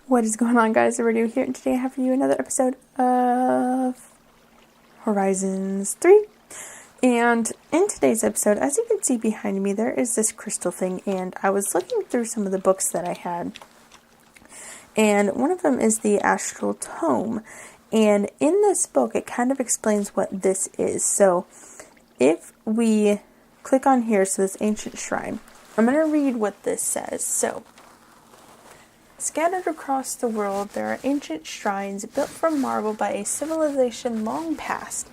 What is going on, guys? ERIDIO here, and today I have for you another episode of Horizons 3. And in today's episode, as you can see behind me, there is this crystal thing, and I was looking through some of the books that I had, and one of them is the Astral Tome, and in this book, it kind of explains what this is. So, if we click on here, so this ancient shrine, I'm going to read what this says. So, scattered across the world, there are ancient shrines built from marble by a civilization long past.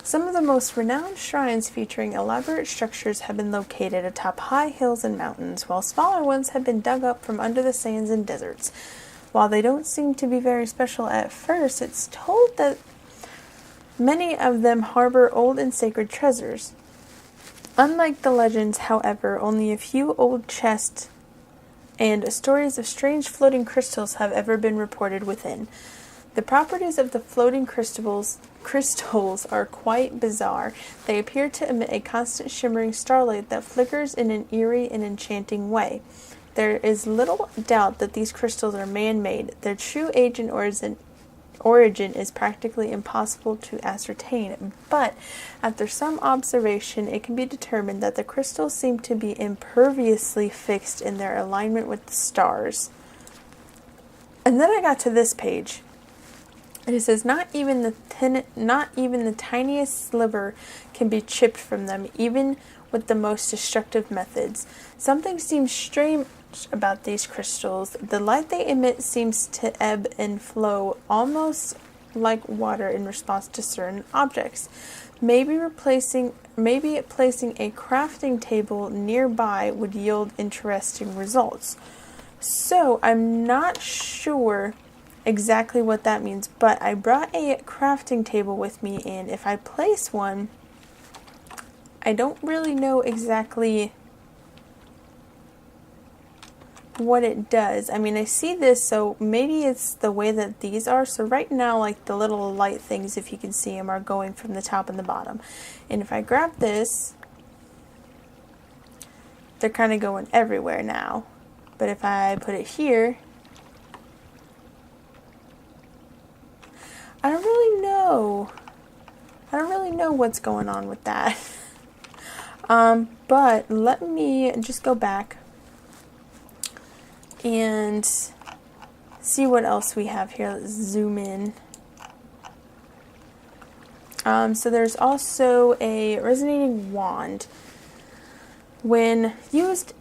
Some of the most renowned shrines featuring elaborate structures have been located atop high hills and mountains, while smaller ones have been dug up from under the sands and deserts. While they don't seem to be very special at first, it's told that many of them harbor old and sacred treasures. Unlike the legends, however, only a few old chests and stories of strange floating crystals have ever been reported within. The properties of the floating crystals are quite bizarre. They appear to emit a constant shimmering starlight that flickers in an eerie and enchanting way. There is little doubt that these crystals are man-made. Their true age and origin is practically impossible to ascertain, but after some observation, it can be determined that the crystals seem to be imperviously fixed in their alignment with the stars. And then I got to this page, and it says not even the tiniest sliver can be chipped from them, even with the most destructive methods. Something seems strange about these crystals. The light they emit seems to ebb and flow almost like water in response to certain objects. Maybe placing a crafting table nearby would yield interesting results. So I'm not sure exactly what that means, but I brought a crafting table with me, and if I place one, I don't really know exactly what it does. I mean, I see this, so maybe it's the way that these are. So right now, like the little light things, if you can see them, are going from the top and the bottom. And if I grab this, they're kind of going everywhere now. But if I put it here, I don't really know. I don't really know what's going on with that. But let me just go back and see what else we have here. Let's zoom in. So there's also a resonating wand. When using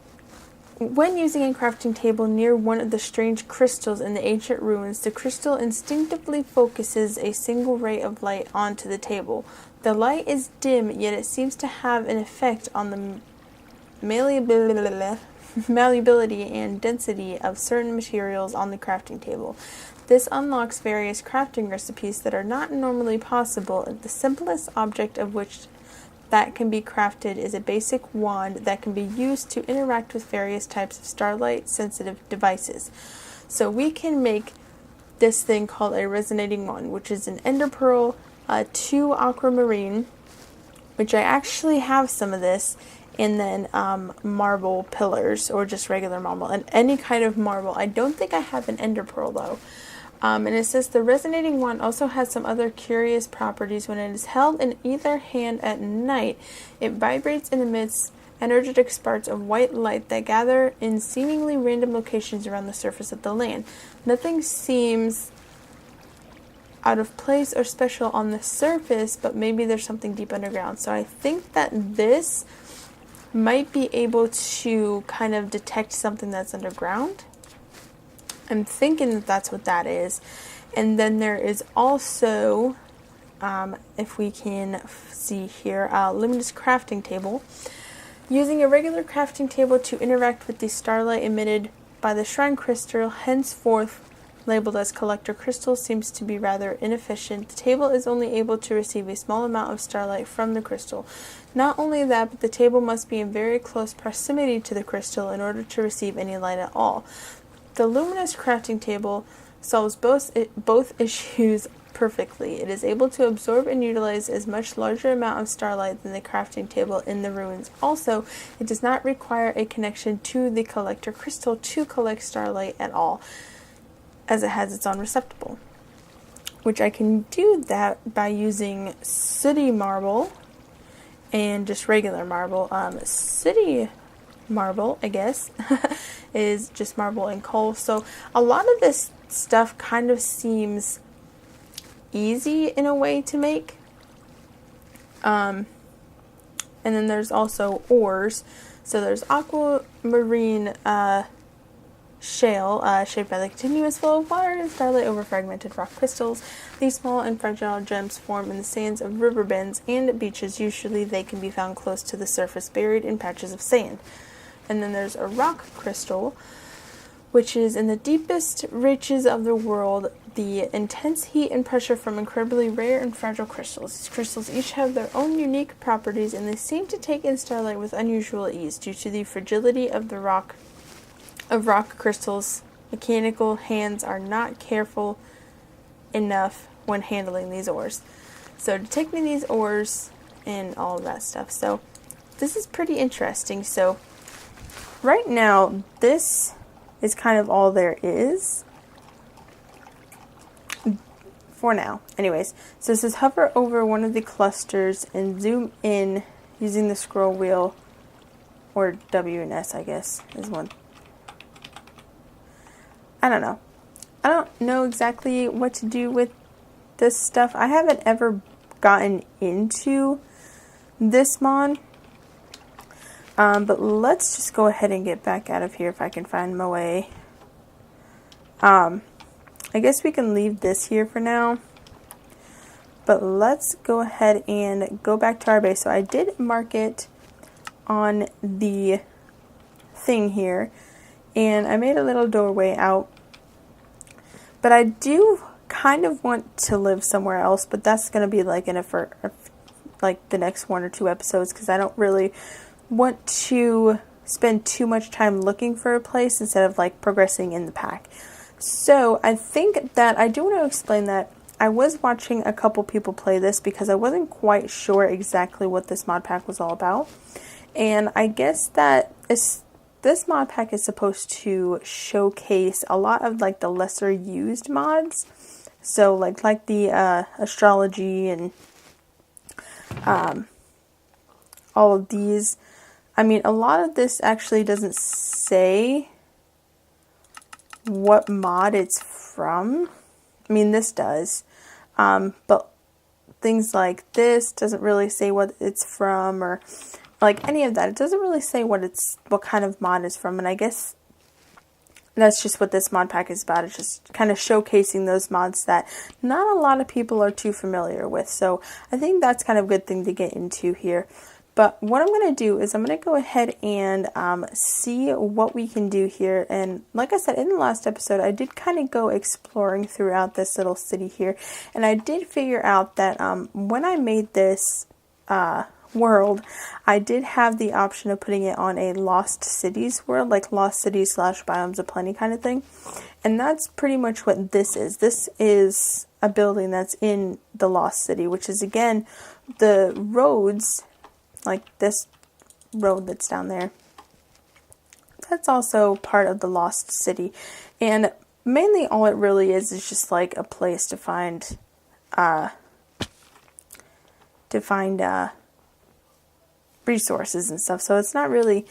a crafting table near one of the strange crystals in the ancient ruins, the crystal instinctively focuses a single ray of light onto the table. The light is dim, yet it seems to have an effect on the malleability and density of certain materials on the crafting table. This unlocks various crafting recipes that are not normally possible. The simplest object of which that can be crafted is a basic wand that can be used to interact with various types of starlight-sensitive devices. So we can make this thing called a resonating wand, which is an ender pearl, 2 aquamarine, which I actually have some of this, and then marble pillars, or just regular marble, and any kind of marble. I don't think I have an ender pearl though. And it says the resonating wand also has some other curious properties. When it is held in either hand at night, it vibrates and emits energetic sparks of white light that gather in seemingly random locations around the surface of the land. Nothing seems out of place or special on the surface, but maybe there's something deep underground. So I think that this might be able to kind of detect something that's underground. I'm thinking that that's what that is. And then there is also, if we can see here, a luminous crafting table. Using a regular crafting table to interact with the starlight emitted by the shrine crystal, henceforth labeled as collector crystal, seems to be rather inefficient. The table is only able to receive a small amount of starlight from the crystal. Not only that, but the table must be in very close proximity to the crystal in order to receive any light at all. The luminous crafting table solves both issues perfectly. It is able to absorb and utilize a much larger amount of starlight than the crafting table in the ruins. Also, it does not require a connection to the collector crystal to collect starlight at all. as it has its own receptacle, which I can do that by using city marble and just regular marble. City marble, I guess, is just marble and coal. So a lot of this stuff kind of seems easy in a way to make. And then there's also ores. So there's aquamarine shale, shaped by the continuous flow of water and starlight over fragmented rock crystals. These small and fragile gems form in the sands of river bends and beaches. Usually they can be found close to the surface, buried in patches of sand. And then there's a rock crystal, which is in the deepest reaches of the world, the intense heat and pressure from incredibly rare and fragile crystals. These crystals each have their own unique properties, and they seem to take in starlight with unusual ease due to the fragility of the rock crystals. Mechanical hands are not careful enough when handling these ores. So detecting these ores and all of that stuff. So this is pretty interesting. So right now, this is kind of all there is for now. Anyways, so it says hover over one of the clusters and zoom in using the scroll wheel, or W and S, I guess, is one. I don't know. I don't know exactly what to do with this stuff. I haven't ever gotten into this mod. But let's just go ahead and get back out of here if I can find my way. I guess we can leave this here for now. But let's go ahead and go back to our base. So I did mark it on the thing here. And I made a little doorway out. But I do kind of want to live somewhere else. But that's going to be like like the next 1 or 2 episodes. Because I don't really want to spend too much time looking for a place instead of like progressing in the pack. So I think that I do want to explain that I was watching a couple people play this because I wasn't quite sure exactly what this mod pack was all about. And I guess that this mod pack is supposed to showcase a lot of like the lesser used mods. So like the astrology and all of these. I mean, a lot of this actually doesn't say what mod it's from. I mean, this does. But things like this doesn't really say what it's from, or like any of that. It doesn't really say what kind of mod it's from. And I guess that's just what this mod pack is about. It's just kind of showcasing those mods that not a lot of people are too familiar with. So I think that's kind of a good thing to get into here. But what I'm going to do is I'm going to go ahead and see what we can do here. And like I said, in the last episode, I did kind of go exploring throughout this little city here. And I did figure out that when I made this world, I did have the option of putting it on a Lost Cities world, like Lost Cities / Biomes of Plenty kind of thing. And that's pretty much what this is. This is a building that's in the Lost City, which is, again, the roads, like this road that's down there. That's also part of the Lost City. And mainly all it really is just like a place to find resources and stuff. So it's not really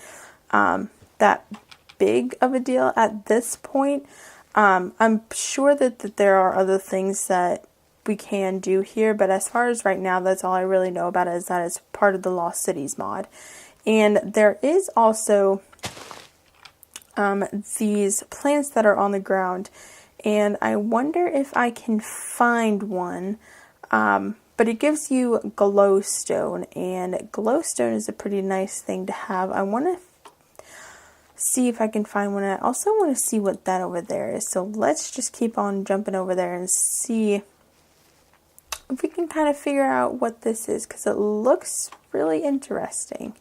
that big of a deal at this point. I'm sure that there are other things that we can do here, but as far as right now, that's all I really know about it, is that it's part of the Lost Cities mod. And there is also these plants that are on the ground, and I wonder if I can find one, but it gives you glowstone, and glowstone is a pretty nice thing to have. I want to see if I can find one. I also want to see what that over there is, so let's just keep on jumping over there and see if we can kind of figure out what this is, because it looks really interesting.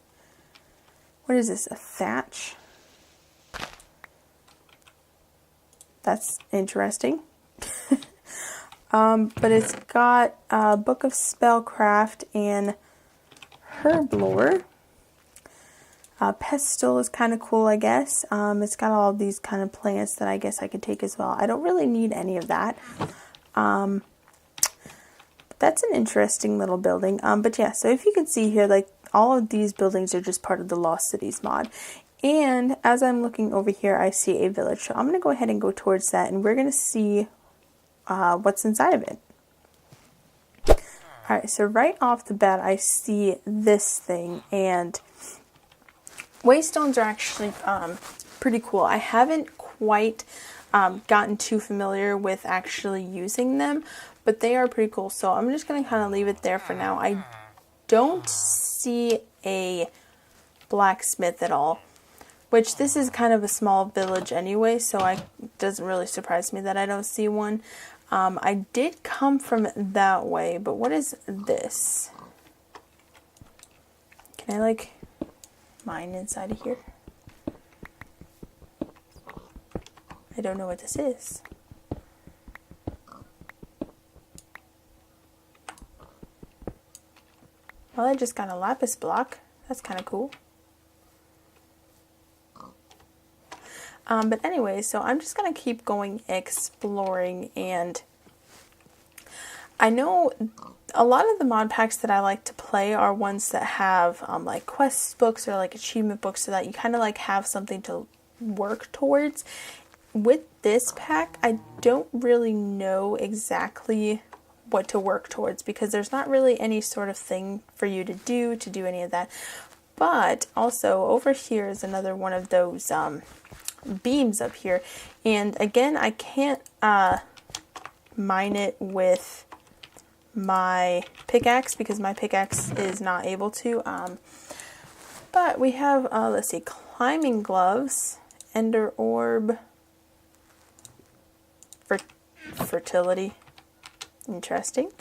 What is this, a thatch? That's interesting. But it's got a Book of Spellcraft and Herb Lore. Pestle is kind of cool, I guess. It's got all these kind of plants that I guess I could take as well. I don't really need any of that. But that's an interesting little building. But yeah, so if you can see here, like all of these buildings are just part of the Lost Cities mod. And as I'm looking over here, I see a village. So I'm going to go ahead and go towards that, and we're going to see what's inside of it. Alright, so right off the bat, I see this thing, and waystones are actually pretty cool. I haven't quite gotten too familiar with actually using them, but they are pretty cool. So I'm just going to kind of leave it there for now. I don't see a blacksmith at all, which this is kind of a small village anyway, so it doesn't really surprise me that I don't see one. I did come from that way, but what is this? Can I like mine inside of here? I don't know what this is. Well, I just got a lapis block. That's kind of cool. But anyway, so I'm just going to keep going exploring, and I know a lot of the mod packs that I like to play are ones that have like quest books or like achievement books, so that you kind of like have something to work towards. With this pack, I don't really know exactly what to work towards, because there's not really any sort of thing for you to do any of that. But also over here is another one of those beams up here, and again, I can't mine it with my pickaxe because my pickaxe is not able to. But we have let's see, climbing gloves, ender orb, fertility. Interesting.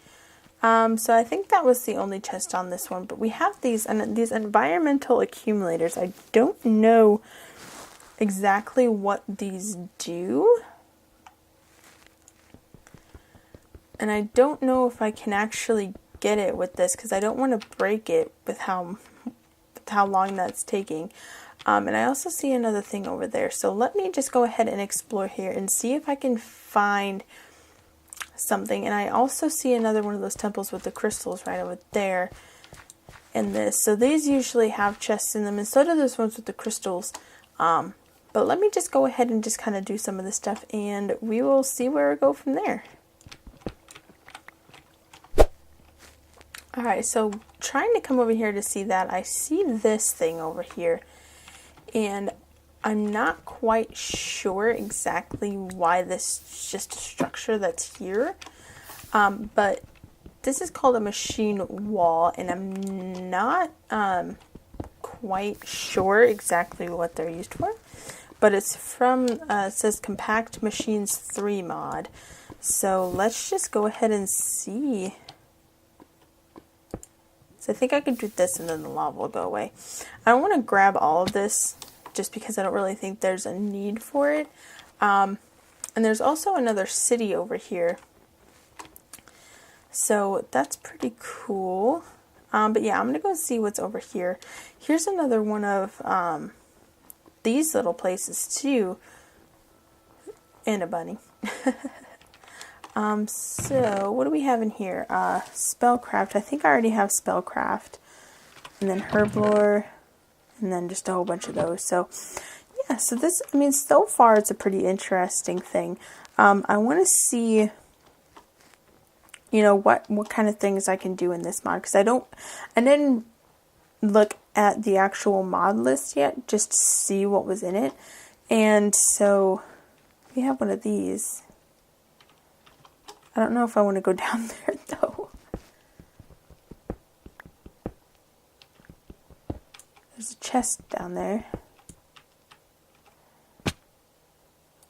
So I think that was the only chest on this one, but we have these environmental accumulators. I don't know exactly what these do, and I don't know if I can actually get it with this, because I don't want to break it with how long that's taking. And I also see another thing over there, so let me just go ahead and explore here and see if I can find something. And I also see another one of those temples with the crystals right over there in this. So these usually have chests in them, and so do those ones with the crystals. But let me just go ahead and just kind of do some of this stuff, and we will see where we go from there. Alright, so trying to come over here to see that, I see this thing over here, and I'm not quite sure exactly why this is just a structure that's here. But this is called a machine wall, and I'm not quite sure exactly what they're used for. But it's from, it says Compact Machines 3 mod. So let's just go ahead and see. So I think I could do this and then the lava will go away. I don't want to grab all of this just because I don't really think there's a need for it. And there's also another city over here. So that's pretty cool. But yeah, I'm going to go see what's over here. Here's another one of these little places too, and a bunny. So what do we have in here? Spellcraft. I think I already have Spellcraft, and then Herblore, and then just a whole bunch of those. So yeah, so this, I mean, so far it's a pretty interesting thing. I want to see, you know, what kind of things I can do in this mod, because I didn't look at the actual mod list yet just to see what was in it. And so we have one of these. I don't know if I want to go down there though. There's a chest down there.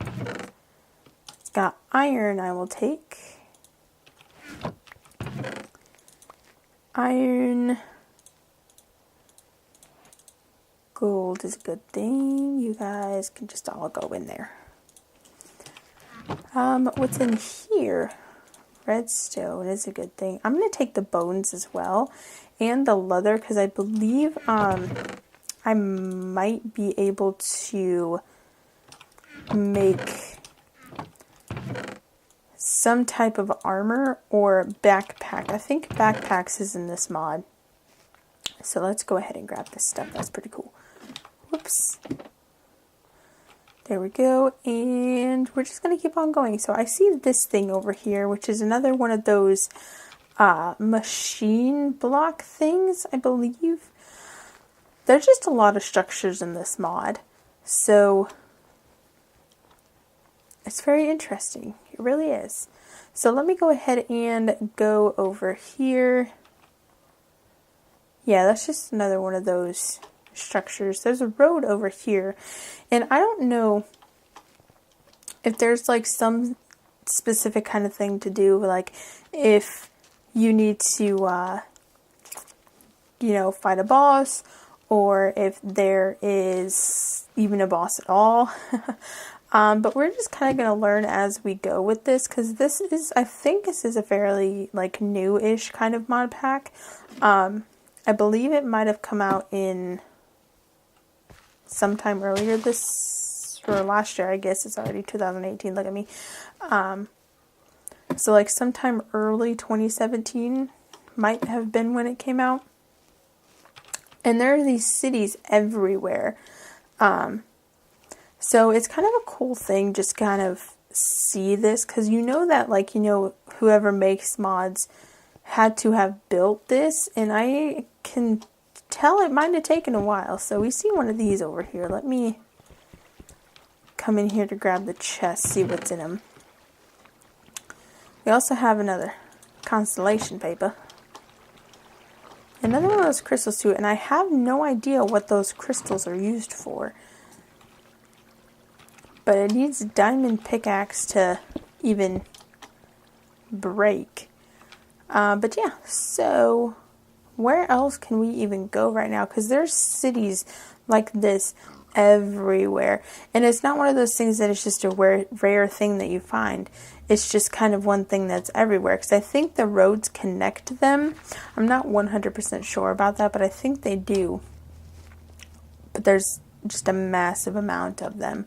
It's got iron, I will take. Iron. Gold is a good thing. You guys can just all go in there. What's in here? Redstone is a good thing. I'm going to take the bones as well, and the leather, because I believe I I might be able to make some type of armor or backpack. I think backpacks is in this mod. So let's go ahead and grab this stuff. That's pretty cool. Whoops. There we go. And we're just going to keep on going. So I see this thing over here, which is another one of those machine block things, I believe. There's just a lot of structures in this mod. So it's very interesting. It really is. So let me go ahead and go over here. Yeah, that's just another one of those structures. There's a road over here. And I don't know if there's like some specific kind of thing to do. Like if you need to, you know, fight a boss. Or if there is even a boss at all. But we're just kind of going to learn as we go with this, because this is, I think this is a fairly like new-ish kind of mod pack. I believe it might have come out in sometime earlier this, or last year, I guess. It's already 2018, look at me. So like sometime early 2017 might have been when it came out. And there are these cities everywhere. So it's kind of a cool thing just kind of see this. Because you know that, like, you know, whoever makes mods had to have built this. And I can tell it might have taken a while. So we see one of these over here. Let me come in here to grab the chest, see what's in them. We also have another constellation paper. Another one of those crystals too, and I have no idea what those crystals are used for. But it needs a diamond pickaxe to even break. But yeah, so where else can we even go right now? Because there's cities like this everywhere. And it's not one of those things that it's just a rare thing that you find. It's just kind of one thing that's everywhere. Because I think the roads connect them. I'm not 100% sure about that, but I think they do. But there's just a massive amount of them.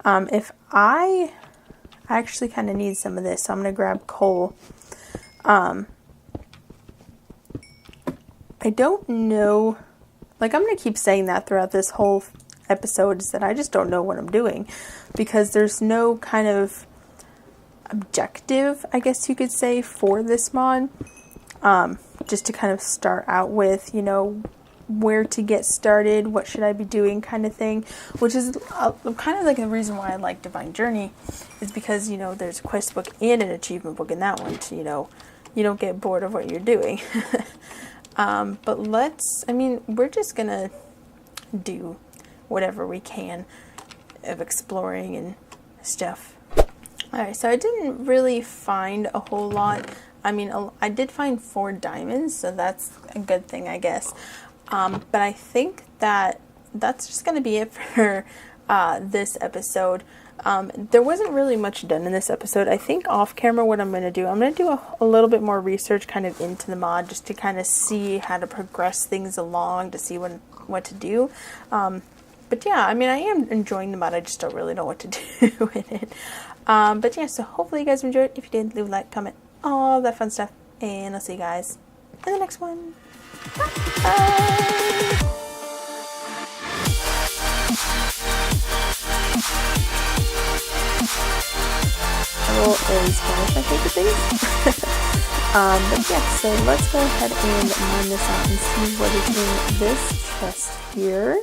If I actually kind of need some of this, so I'm going to grab coal. I don't know. Like, I'm going to keep saying that throughout this whole episode, is that I just don't know what I'm doing. Because there's no kind of objective, I guess you could say, for this mod. Just to kind of start out with, you know, where to get started, what should I be doing kind of thing. Which is kind of like the reason why I like Divine Journey, is because, you know, there's a quest book and an achievement book in that one. To, you know, you don't get bored of what you're doing. But we're just gonna do whatever we can of exploring and stuff. Alright, so I didn't really find a whole lot. I mean, I did find 4 diamonds, so that's a good thing, I guess. But I think that that's just going to be it for this episode. There wasn't really much done in this episode. I think off camera what I'm going to do, I'm going to do a little bit more research kind of into the mod, just to kind of see how to progress things along, to see what to do. But yeah, I mean, I am enjoying the mod. I just don't really know what to do with it. But yeah, so hopefully you guys enjoyed. If you did, leave a like, comment, all that fun stuff. And I'll see you guys in the next one. Bye! Travel is one of my favorite things. But yeah, so let's go ahead and mine this out and see what is in this chest here.